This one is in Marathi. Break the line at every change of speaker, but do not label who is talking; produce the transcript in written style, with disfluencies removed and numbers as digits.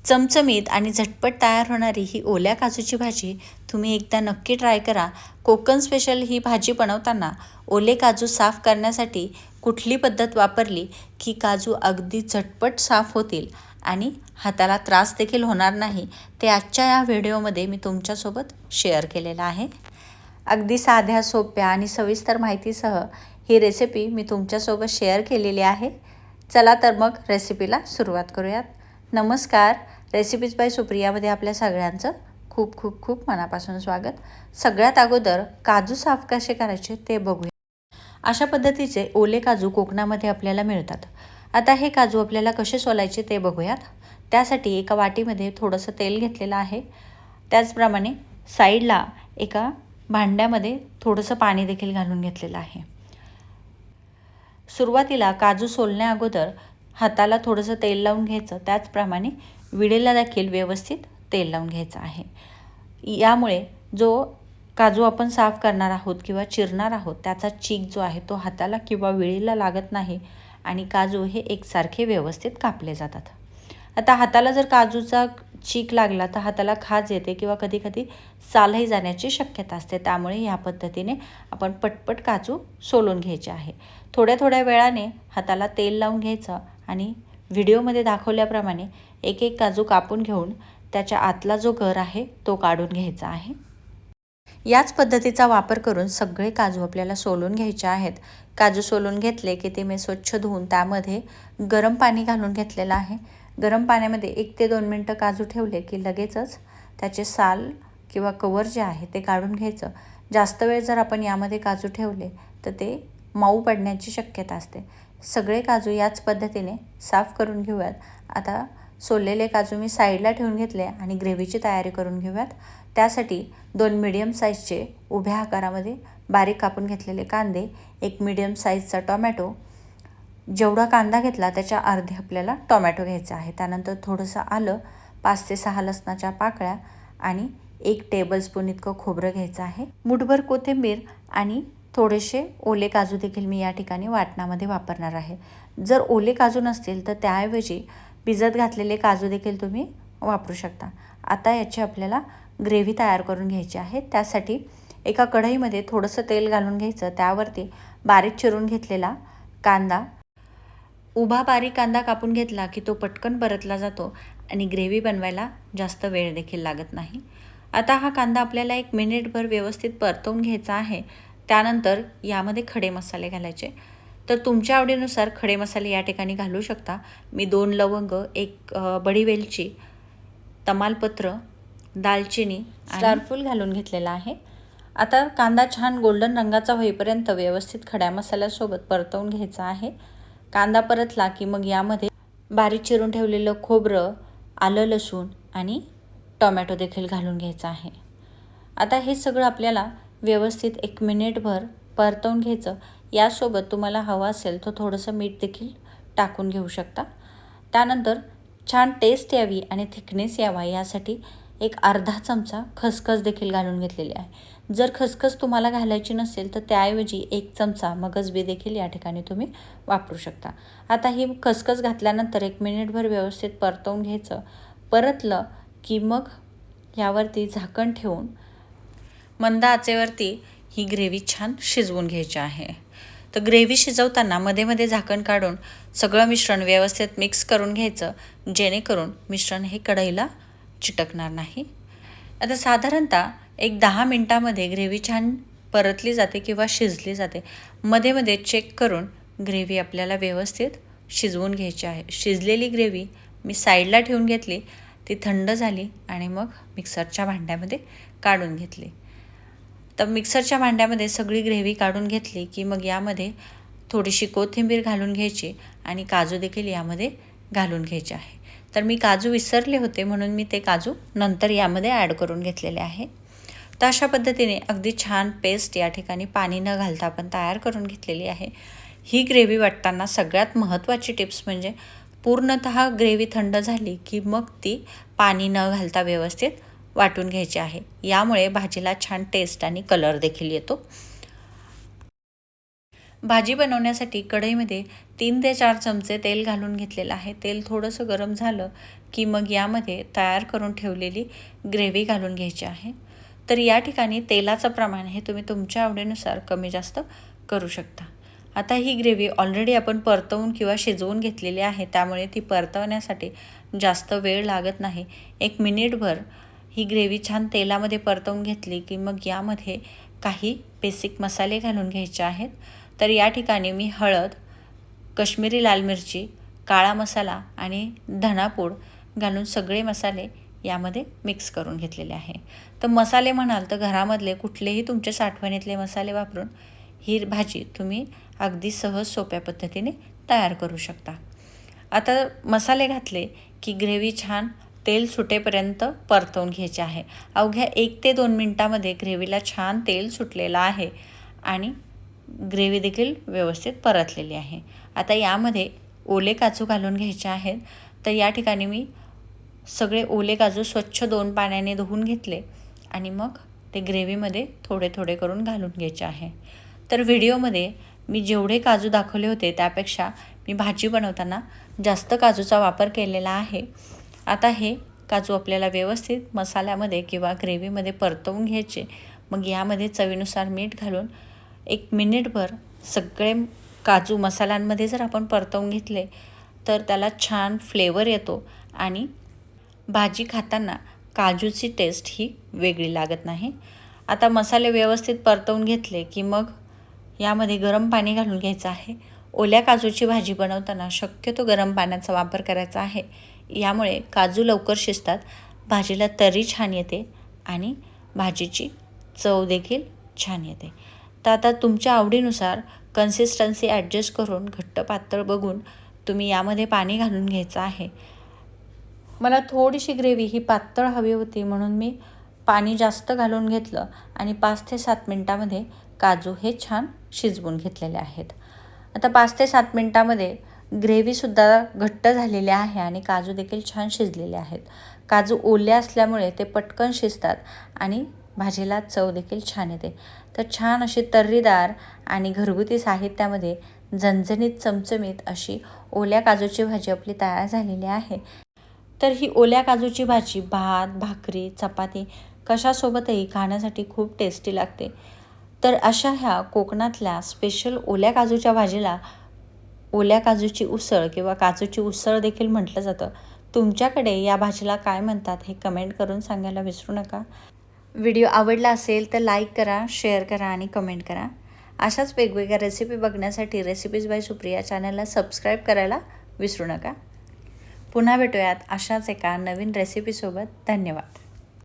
चमचमीत आणि झटपट तयार होणारी ही ओल्या काजूची भाजी तुम्ही एकदा नक्की ट्राय करा. कोकण स्पेशल ही भाजी बनवताना ओले काजू साफ करण्यासाठी कुठली पद्धत वापरली की काजू अगदी झटपट साफ होतील आणि हाताला त्रास देखील होणार नाही, ते आजच्या या व्हिडिओमध्ये मी तुमच्यासोबत शेअर केलेलं आहे. अगदी साध्या, सोप्या आणि सविस्तर माहितीसह ही रेसिपी मी तुमच्यासोबत शेअर केलेली आहे. चला तर मग रेसिपीला सुरुवात करूयात. नमस्कार, रेसिपीज बाय सुप्रियामध्ये आपल्या सगळ्यांचं खूप खूप खूप मनापासून स्वागत. सगळ्यात अगोदर काजू साफ कसे करायचे ते बघूया. अशा पद्धतीचे ओले काजू कोकणामध्ये आपल्याला मिळतात. आता हे काजू आपल्याला कसे सोलायचे ते बघूयात. त्यासाठी एका वाटीमध्ये थोडंसं तेल घेतलेलं आहे. त्याचप्रमाणे साईडला एका भांड्यामध्ये थोडंसं पाणी देखील घालून घेतलेलं आहे. सुरुवातीला काजू सोलण्या अगोदर हाताला थोडंसं तेल लावून घ्यायचं. त्याचप्रमाणे विडेला देखील व्यवस्थित तेल लावून घ्यायचं आहे. यामुळे जो काजू आपण साफ करणार आहोत किंवा चिरणार आहोत त्याचा चीक जो आहे तो हाताला किंवा विळीला लागत नाही आणि काजू हे एकसारखे व्यवस्थित कापले जातात. आता हाताला जर काजूचा चीक लागला तर हाताला खाज येते किंवा कधी कधी सालही जाण्याची शक्यता असते. त्यामुळे ह्या पद्धतीने आपण पटपट काजू सोलून घ्यायचे आहे. थोड्या थोड्या वेळाने हाताला तेल लावून घ्यायचं आणि व्हिडिओमध्ये दाखवल्याप्रमाणे एक एक काजू कापून घेऊन त्याच्या आतला जो गर आहे तो काढून घ्यायचा आहे. याच पद्धतीचा वापर करून सगळे काजू आपल्याला सोलून घ्यायचे आहेत. काजू सोलून घेतले की ते मी स्वच्छ धुवून त्यामध्ये गरम पाणी घालून घेतलेलं आहे. गरम पाण्यामध्ये 1 ते 2 मिनटं काजू ठेवले की लगेचच त्याचे साल किंवा कवर जे आहे ते काढून घ्यायचं. जास्त वेळ जर आपण यामध्ये काजू ठेवले तर ते मऊ पडण्याची शक्यता असते. सगळे काजू याच पद्धतीने साफ करून घेऊयात. आता सोललेले काजू मी साईडला ठेवून घेतले आणि ग्रेव्हीची तयारी करून घेऊयात. त्यासाठी 2 मीडियम साईजचे उभ्या आकारामध्ये बारीक कापून घेतलेले कांदे, 1 मीडियम साईजचा टोमॅटो, जेवढा कांदा घेतला त्याच्या अर्धे आपल्याला टोमॅटो घ्यायचे आहे. त्यानंतर थोडंसं आलं, 5 ते 6 लसणाच्या पाकळ्या आणि 1 टेबलस्पून इतकं खोबरं घ्यायचं आहे. मुठभर कोथिंबीर आणि थोडेसे ओले काजू देखील मी या ठिकाणी वाटणामध्ये वापरणार आहे. जर ओले काजू नसतील तर त्याऐवजी भिजत घातलेले काजू देखील तुम्ही वापरू शकता. आता याची आपल्याला ग्रेव्ही तयार करून घ्यायची आहे. त्यासाठी एका कढईमध्ये थोडंसं तेल घालून घ्यायचं. त्यावरती बारीक चिरून घेतलेला कांदा, उभा बारीक कांदा कापून घेतला की तो पटकन परतला जातो आणि ग्रेव्ही बनवायला जास्त वेळ देखील लागत नाही. आता हा कांदा आपल्याला 1 मिनिटभर व्यवस्थित परतवून घ्यायचा आहे. त्यानंतर यामध्ये खडे मसाले घालायचे. तर तुमच्या आवडीनुसार खडे मसाले या ठिकाणी घालू शकता. मी 2 लवंग, 1 बडी वेलची, तमालपत्र, दालचिनी, स्टारफूल घालून घेतलेला आहे. आता कांदा छान गोल्डन रंगाचा होईपर्यंत व्यवस्थित खड्या मसाल्यासोबत परतवून घ्यायचा आहे. कांदा परतला की मग यामध्ये बारीक चिरून ठेवलेलं खोबरं, आलं, लसूण आणि टोमॅटो देखील घालून घ्यायचं आहे. आता हे सगळं आपल्याला व्यवस्थित 1 मिनिटभर परतवून घ्यायचं. यासोबत तुम्हाला हवं असेल तर थोडंसं मीठ देखील टाकून घेऊ शकता. त्यानंतर छान टेस्ट यावी आणि थिकनेस यावा यासाठी 1 अर्धा चमचा खसखस देखील घालून घेतलेली आहे. जर खसखस तुम्हाला घालायची नसेल तर त्याऐवजी 1 चमचा मगजबी देखील या ठिकाणी तुम्ही वापरू शकता. आता ही खसखस घातल्यानंतर 1 मिनिटभर व्यवस्थित परतवून घ्यायचं. परतलं की मग यावरती झाकण ठेवून मंद आचेवरती ही ग्रेव्ही छान शिजवून घ्यायची आहे. तर ग्रेव्ही शिजवताना मध्ये मध्ये झाकण काढून सगळं मिश्रण व्यवस्थित मिक्स करून घ्यायचं, जेणेकरून मिश्रण हे कढईला चिटकणार नाही. आता साधारणतः 10 मिनटामध्ये ग्रेव्ही छान परतली जाते किंवा शिजली जाते. मध्ये मध्ये चेक करून ग्रेव्ही आपल्याला व्यवस्थित शिजवून घ्यायची आहे. शिजलेली ग्रेव्ही मी साईडला ठेवून घेतली. ती थंड झाली आणि मग मिक्सरच्या भांड्यामध्ये काढून घेतली. तर मिक्सरच्या भांड्यामध्ये सगळी ग्रेव्ही काढून घेतली की मग यामध्ये थोडीशी कोथिंबीर घालून घ्यायची आणि काजू देखील यामध्ये घालून घ्यायचे आहे. तर मी काजू विसरले होते म्हणून मी ते काजू नंतर यामध्ये ॲड करून घेतलेले आहे. तर अशा पद्धतीने अगदी छान पेस्ट या ठिकाणी पाणी न घालता आपण तयार करून घेतलेली आहे. ही ग्रेव्ही वाटताना सगळ्यात महत्त्वाची टिप्स म्हणजे पूर्णतः ग्रेव्ही थंड झाली की मग ती पाणी न घालता व्यवस्थित वाटून घ्यायची आहे. यामुळे भाजीला छान टेस्ट आणि कलर देखील येतो. भाजी बनवण्यासाठी कढईमध्ये 3 ते 4 चमचे तेल घालून घेतलेलं आहे. तेल थोडंसं गरम झालं की मग यामध्ये तयार करून ठेवलेली ग्रेव्ही घालून घ्यायची आहे. तर या ठिकाणी तेलाचं प्रमाण हे तुम्ही तुमच्या आवडीनुसार कमी जास्त करू शकता. आता ही ग्रेव्ही ऑलरेडी आपण परतवून किंवा शिजवून घेतलेली आहे, त्यामुळे ती परतवण्यासाठी जास्त वेळ लागत नाही. 1 मिनिटभर ही ग्रेव्ही छान तेलामध्ये परतवून घेतली की मग यामध्ये काही बेसिक मसाले घालून घ्यायचे आहेत. तर या ठिकाणी मी हळद, काश्मीरी लाल मिरची, काळा मसाला आणि धनापूड घालून सगळे मसाले यामध्ये मिक्स करून घेतलेले आहे. तर मसाले म्हणाल तर घरामधले कुठलेही तुमच्या साठवणीतले मसाले वापरून ही भाजी तुम्ही अगदी सहज सोप्या पद्धतीने तयार करू शकता. आता मसाले घातले की ग्रेव्ही छान तेल सुटेपर्यंत परतवून घ्यायचे आहे. अवघ्या 1 ते 2 मिनटामध्ये ग्रेव्हीला छान तेल सुटलेलं आहे आणि ग्रेव्ही देखील व्यवस्थित परतलेली आहे. आता यामध्ये ओले काजू घालून घ्यायचे आहेत. तर या ठिकाणी मी सगळे ओले काजू स्वच्छ 2 पाण्याने धुवून घेतले आणि मग ते ग्रेव्हीमध्ये थोडे थोडे करून घालून घ्यायचे आहे. तर व्हिडिओमध्ये मी जेवढे काजू दाखवले होते त्यापेक्षा मी भाजी बनवताना जास्त काजूचा वापर केलेला आहे. आता हे काजू आपल्याला व्यवस्थित मसाल्यामध्ये किंवा ग्रेव्हीमध्ये परतवून घ्यायचे. मग यामध्ये चवीनुसार मीठ घालून 1 मिनिटभर सगळे काजू मसाल्यांमध्ये जर आपण परतवून घेतले तर त्याला छान फ्लेवर येतो आणि भाजी खाताना काजूची टेस्ट ही वेगळी लागत नाही. आता मसाले व्यवस्थित परतवून घेतले की मग यामध्ये गरम पाणी घालून घ्यायचं आहे. ओल्या काजूची भाजी बनवताना शक्यतो गरम पाण्याचा वापर करायचा आहे. यामुळे काजू लवकर शिजतात, भाजीला तरी छान येते आणि भाजीची चव देखील छान येते. तर आता तुमच्या आवडीनुसार कन्सिस्टन्सी ॲडजस्ट करून घट्ट पातळ बघून तुम्ही यामध्ये पाणी घालून घ्यायचं आहे. मला थोडीशी ग्रेव्ही ही पातळ हवी होती म्हणून मी पाणी जास्त घालून घेतलं आणि 5 ते 7 मिनटामध्ये काजू हे छान शिजवून घेतलेले आहेत. आता 5 ते 7 मिनटामध्ये ग्रेव्हीसुद्धा घट्ट झालेली आहे आणि काजू देखील छान शिजलेले आहेत. काजू ओले असल्यामुळे ते पटकन शिजतात आणि भाजीला चव देखील छान येते. तर छान अशी तर्रीदार आणि घरगुती साहित्यामध्ये झणझणीत चमचमीत अशी ओल्या काजूची भाजी आपली तयार झालेली आहे. तर ही ओल्या काजूची भाजी भात, भाकरी, चपाती कशासोबतही खाण्यासाठी खूप टेस्टी लागते. तर अशा ह्या कोकणातल्या स्पेशल ओल्या काजूच्या भाजीला ओल्या काजूची उसळ किंवा काजूची उसळ देखील म्हटलं जातं. तुमच्याकडे या भाजीला काय म्हणतात हे कमेंट करून सांगायला विसरू नका. व्हिडिओ आवडला असेल तर लाईक करा, शेअर करा आणि कमेंट करा. अशाच वेगवेगळ्या रेसिपी बघण्यासाठी रेसिपीज बाय सुप्रिया चॅनलला सबस्क्राईब करायला विसरू नका. पुन्हा भेटूयात अशाच एका नवीन रेसिपीसोबत. धन्यवाद.